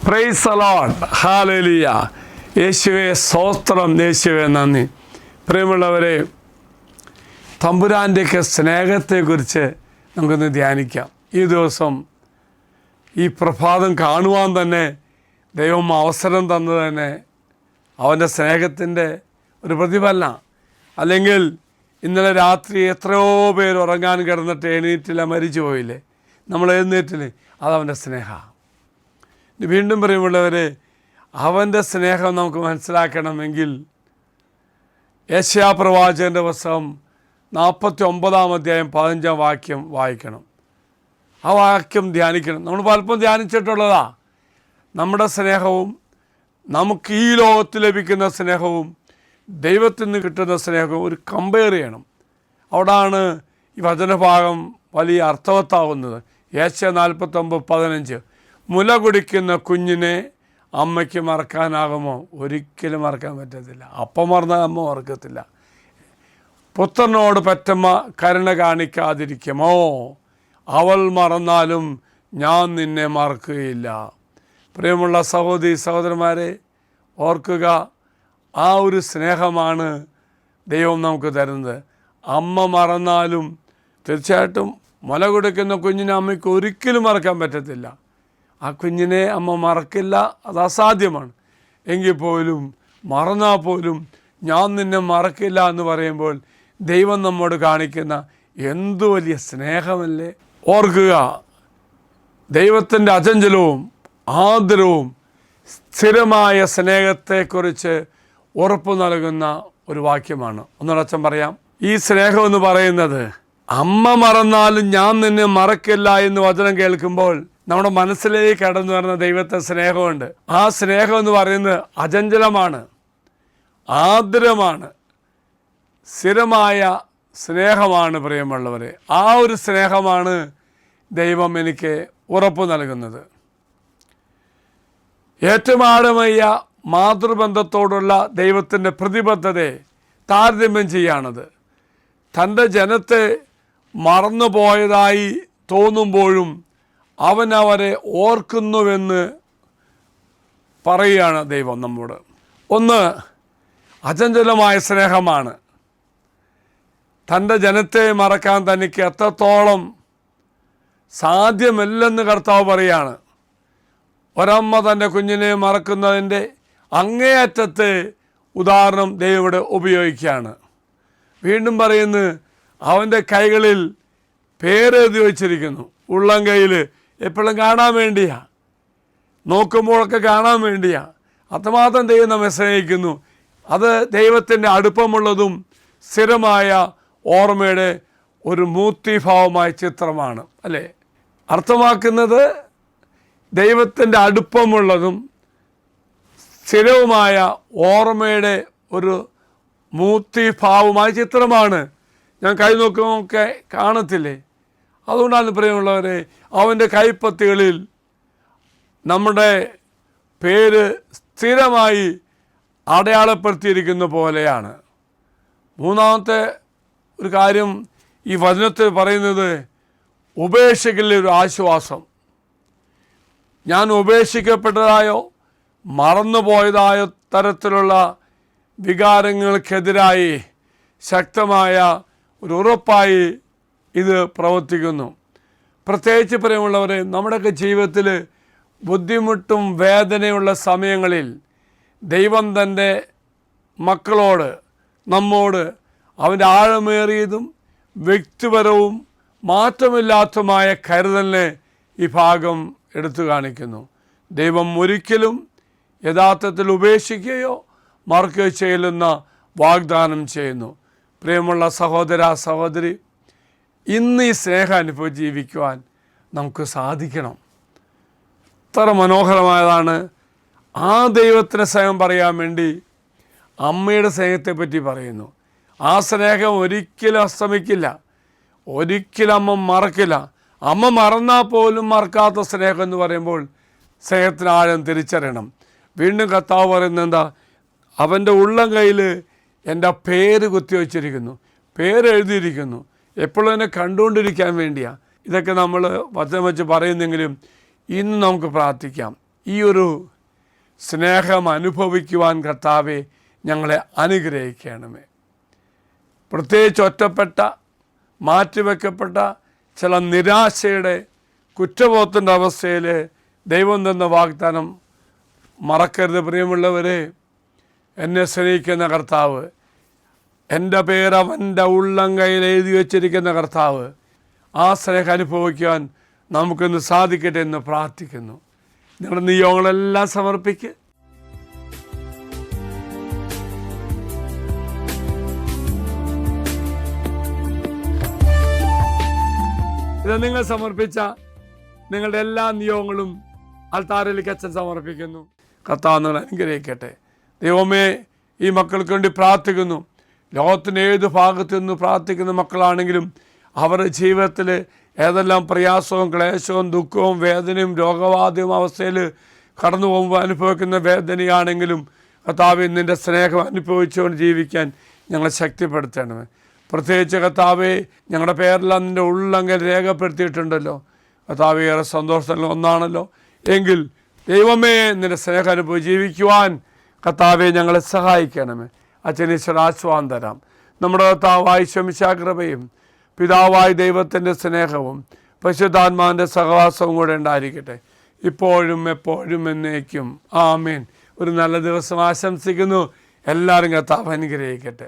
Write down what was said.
Praise the Lord, hallelujah. യേശുവേ സ്തോത്രം, യേശുവേ നന്ദി. പ്രിയമുള്ളവരെ, തമ്പുരാൻ്റെയൊക്കെ സ്നേഹത്തെക്കുറിച്ച് നമുക്കൊന്ന് ധ്യാനിക്കാം. ഈ ദിവസം ഈ പ്രഭാതം കാണുവാൻ തന്നെ ദൈവം അവസരം തന്നത് തന്നെ അവൻ്റെ സ്നേഹത്തിൻ്റെ ഒരു പ്രതിഫലന. അല്ലെങ്കിൽ ഇന്നലെ രാത്രി എത്രയോ പേര് ഉറങ്ങാൻ കിടന്നിട്ട് എണീറ്റില്ല, മരിച്ചു പോയില്ലേ, നമ്മൾ എഴുന്നേറ്റില്ലേ, അതവൻ്റെ സ്നേഹമാണ്. വീണ്ടും പറയുമ്പോഴവരെ, അവൻ്റെ സ്നേഹം നമുക്ക് മനസ്സിലാക്കണമെങ്കിൽ യെശയ്യാപ്രവാചകൻ്റെ പുസ്തകം 49 അധ്യായം 15 വാക്യം വായിക്കണം. ആ വാക്യം ധ്യാനിക്കണം. നമ്മൾ പലപ്പോഴും ധ്യാനിച്ചിട്ടുള്ളതാ. നമ്മുടെ സ്നേഹവും നമുക്ക് ഈ ലോകത്ത് ലഭിക്കുന്ന സ്നേഹവും ദൈവത്തിൽ നിന്ന് കിട്ടുന്ന സ്നേഹവും ഒരു കമ്പയർ ചെയ്യണം. അവിടാണ് ഈ വചനഭാഗം വലിയ അർത്ഥവത്താവുന്നത്. യെശയ്യാ 49:15 മുല കുടിക്കുന്ന കുഞ്ഞിനെ അമ്മയ്ക്ക് മറക്കാനാകുമോ? ഒരിക്കലും മറക്കാൻ പറ്റത്തില്ല. അപ്പം മറന്നാൽ അമ്മ മറക്കത്തില്ല. പുത്രനോട് പെറ്റമ്മ കരുണ കാണിക്കാതിരിക്കുമോ? അവൾ മറന്നാലും ഞാൻ നിന്നെ മറക്കുകയില്ല. പ്രിയമുള്ള സഹോദരി സഹോദരന്മാരെ, ഓർക്കുക, ആ ഒരു സ്നേഹമാണ് ദൈവം നമുക്ക് തരുന്നത്. അമ്മ മറന്നാലും തീർച്ചയായിട്ടും മുല കുടിക്കുന്ന കുഞ്ഞിനെ അമ്മയ്ക്ക് ഒരിക്കലും മറക്കാൻ പറ്റത്തില്ല. ആ കുഞ്ഞിനെ അമ്മ മറക്കില്ല, അത് അസാധ്യമാണ്. എങ്കിൽ പോലും മറന്നാൽ പോലും ഞാൻ നിന്നെ മറക്കില്ല എന്ന് പറയുമ്പോൾ ദൈവം നമ്മോട് കാണിക്കുന്ന എന്തു വലിയ സ്നേഹമല്ലേ. ഓർക്കുക, ദൈവത്തിൻ്റെ അചഞ്ചലവും ആദരവും സ്ഥിരമായ സ്നേഹത്തെക്കുറിച്ച് ഉറപ്പ് നൽകുന്ന ഒരു വാക്യമാണ്. ഒന്നുറച്ചം പറയാം. ഈ സ്നേഹം എന്ന് പറയുന്നത്, അമ്മ മറന്നാലും ഞാൻ നിന്നെ മറക്കില്ല എന്ന് വചനം കേൾക്കുമ്പോൾ നമ്മുടെ മനസ്സിലേക്ക് കടന്നു വരുന്ന ദൈവത്തെ സ്നേഹമുണ്ട്. ആ സ്നേഹം എന്ന് പറയുന്നത് അചഞ്ചലമാണ്, ആർദ്രമാണ്, സ്ഥിരമായ സ്നേഹമാണ്. പ്രിയമുള്ളവരെ, ആ ഒരു സ്നേഹമാണ് ദൈവം എനിക്ക് ഉറപ്പ് നൽകുന്നത്. ഏറ്റവും ആഴമായ മാതൃബന്ധത്തോടുള്ള ദൈവത്തിൻ്റെ പ്രതിബദ്ധതയെ താരതമ്യം ചെയ്യാണത്. തൻ്റെ ജനത്തെ മറന്നുപോയതായി തോന്നുമ്പോഴും അവൻ അവരെ ഓർക്കുന്നുവെന്ന് പറയുകയാണ് ദൈവം നമ്മോട്. ഒന്ന് അചഞ്ചലമായ സ്നേഹമാണ്. തൻ്റെ ജനത്തെ മറക്കാൻ തനിക്ക് എത്രത്തോളം സാധ്യമല്ലെന്ന് കർത്താവ് പറയുകയാണ്. ഒരമ്മ തൻ്റെ കുഞ്ഞിനെ മറക്കുന്നതിൻ്റെ അങ്ങേയറ്റത്തെ ഉദാഹരണം ദൈവം ഇവിടെ ഉപയോഗിക്കുകയാണ്. വീണ്ടും പറയുന്നു, അവൻ്റെ കൈകളിൽ പേരെഴുതി വച്ചിരിക്കുന്നു. ഉള്ളം കൈയിൽ എപ്പോഴും കാണാൻ വേണ്ടിയാ, നോക്കുമ്പോഴൊക്കെ കാണാൻ വേണ്ടിയാ. അത്രമാത്രം ദൈവം നമ്മെ സ്നേഹിക്കുന്നു. അത് ദൈവത്തിൻ്റെ അടുപ്പമുള്ളതും സ്ഥിരമായ ഓർമ്മയുടെ ഒരു മൂർത്തിഭാവമായ ചിത്രമാണ്, അല്ലേ? അർത്ഥമാക്കുന്നത് ദൈവത്തിൻ്റെ അടുപ്പമുള്ളതും സ്ഥിരവുമായ ഓർമ്മയുടെ ഒരു മൂർത്തിഭാവമായ ചിത്രമാണ്. ഞാൻ കൈ നോക്കുമൊക്കെ കാണത്തില്ലേ? അതുകൊണ്ടാണ് പ്രിയമുള്ളവരെ, അവൻ്റെ കൈപ്പത്തികളിൽ നമ്മുടെ പേര് സ്ഥിരമായി അടയാളപ്പെടുത്തിയിരിക്കുന്ന പോലെയാണ്. മൂന്നാമത്തെ ഒരു കാര്യം ഈ വചനത്തിൽ പറയുന്നത്, ഉപേക്ഷകളിലെ ഒരു ആശ്വാസം. ഞാൻ ഉപേക്ഷിക്കപ്പെട്ടതായോ മറന്നുപോയതായോ തരത്തിലുള്ള വികാരങ്ങൾക്കെതിരായി ശക്തമായ ഒരു ഉറപ്പായി ഇത് പ്രവർത്തിക്കുന്നു. പ്രത്യേകിച്ച് പ്രിയമുള്ളവരെ, നമ്മുടെയൊക്കെ ജീവിതത്തിൽ ബുദ്ധിമുട്ടും വേദനയുള്ള സമയങ്ങളിൽ ദൈവം തൻ്റെ മക്കളോട്, നമ്മോട് അവൻ്റെ ആഴമേറിയതും വ്യക്തിപരവും മാറ്റമില്ലാത്തതുമായ കരുതലിനെ ഈ ഭാഗം എടുത്തു കാണിക്കുന്നു. ദൈവം ഒരിക്കലും യഥാർത്ഥത്തിൽ ഉപേക്ഷിക്കുകയോ മറക്കുകയോ ചെയ്യില്ലെന്ന് വാഗ്ദാനം ചെയ്യുന്നു. പ്രിയമുള്ള സഹോദര സഹോദരി, ഇന്ന് ഈ സ്നേഹം അനുഭവിച്ച് ജീവിക്കുവാൻ നമുക്ക് സാധിക്കണം. എത്ര മനോഹരമായതാണ്. ആ ദൈവത്തിൻ്റെ സ്നേഹം പറയാൻ വേണ്ടി അമ്മയുടെ സ്നേഹത്തെപ്പറ്റി പറയുന്നു. ആ സ്നേഹം ഒരിക്കലും അസ്തമിക്കില്ല, ഒരിക്കലും അമ്മ മറക്കില്ല. അമ്മ മറന്നാൽ പോലും മറക്കാത്ത സ്നേഹം എന്ന് പറയുമ്പോൾ സ്നേഹത്തിന് ആഴം തിരിച്ചറിയണം. വീണ്ടും കർത്താവ് പറയുന്നത് എന്താ? അവൻ്റെ ഉള്ളം കയ്യിൽ എൻ്റെ പേര് കുത്തിവെച്ചിരിക്കുന്നു, പേരെഴുതിയിരിക്കുന്നു. എപ്പോഴും എന്നെ കണ്ടുകൊണ്ടിരിക്കാൻ വേണ്ടിയാണ്. ഇതൊക്കെ നമ്മൾ വചനം വെച്ച് പറയുന്നെങ്കിലും ഇന്ന് നമുക്ക് പ്രാർത്ഥിക്കാം. ഈ ഒരു സ്നേഹം അനുഭവിക്കുവാൻ കർത്താവെ ഞങ്ങളെ അനുഗ്രഹിക്കണമേ. പ്രത്യേകിച്ച് ഒറ്റപ്പെട്ട, മാറ്റിവെക്കപ്പെട്ട ചില നിരാശയുടെ, കുറ്റബോധത്തിൻ്റെ അവസ്ഥയിൽ ദൈവം തന്ന വാഗ്ദാനം മറക്കരുത്. പ്രിയമുള്ളവരെ, എന്നെ സ്നേഹിക്കുന്ന കർത്താവ്, എൻ്റെ പേര് അവൻ്റെ ഉള്ളംകൈയിൽ എഴുതി വച്ചിരിക്കുന്ന കർത്താവ്, ആ സ്നേഹം അനുഭവിക്കുവാൻ നമുക്കിന്ന് സാധിക്കട്ടെ എന്ന് പ്രാർത്ഥിക്കുന്നു. നിങ്ങളുടെ നിയോഗങ്ങളെല്ലാം സമർപ്പിക്കുക. ഇത് നിങ്ങൾ സമർപ്പിച്ച നിങ്ങളുടെ എല്ലാ നിയോഗങ്ങളും അൽത്താരയിലേക്ക് അച്ഛൻ സമർപ്പിക്കുന്നു. കർത്താവ് നിങ്ങൾ അനുഗ്രഹിക്കട്ടെ. ദൈവമേ, ഈ മക്കൾക്ക് വേണ്ടി പ്രാർത്ഥിക്കുന്നു. ലോകത്തിൻ്റെ ഏത് ഭാഗത്തു നിന്ന് പ്രാർത്ഥിക്കുന്ന മക്കളാണെങ്കിലും അവരുടെ ജീവിതത്തിൽ ഏതെല്ലാം പ്രയാസവും ക്ലേശവും ദുഃഖവും വേദനയും രോഗബാധയും അവസ്ഥയിൽ കടന്നു പോകുമ്പോൾ അനുഭവിക്കുന്ന വേദനയാണെങ്കിലും കർത്താവേ, നിൻ്റെ സ്നേഹം അനുഭവിച്ചുകൊണ്ട് ജീവിക്കാൻ ഞങ്ങളെ ശക്തിപ്പെടുത്തണമേ. പ്രത്യേകിച്ച് കർത്താവേ, ഞങ്ങളുടെ പേരെല്ലാം നിൻ്റെ ഉള്ളെങ്കിൽ രേഖപ്പെടുത്തിയിട്ടുണ്ടല്ലോ. കർത്താവേ, ഏറെ സന്തോഷമുള്ള ഒന്നാണല്ലോ. എങ്കിൽ ദൈവമേ, നിൻ്റെ സ്നേഹം അനുഭവിച്ച് ജീവിക്കുവാൻ കർത്താവേ ഞങ്ങളെ സഹായിക്കണമേ. അച്ഛനീശ്വര ആശ്വാസം തരാം. നമ്മുടെ കർത്താവായ ശമിശാകൃപയും പിതാവായ ദൈവത്തിൻ്റെ സ്നേഹവും പരിശുദ്ധാത്മാവിൻ്റെ സഹവാസവും കൂടെ ഉണ്ടായിരിക്കട്ടെ, ഇപ്പോഴും എപ്പോഴും എന്നേക്കും. ആമേൻ. ഒരു നല്ല ദിവസം ആശംസിക്കുന്നു. എല്ലാവരും കർത്താവ് അനുഗ്രഹിക്കട്ടെ.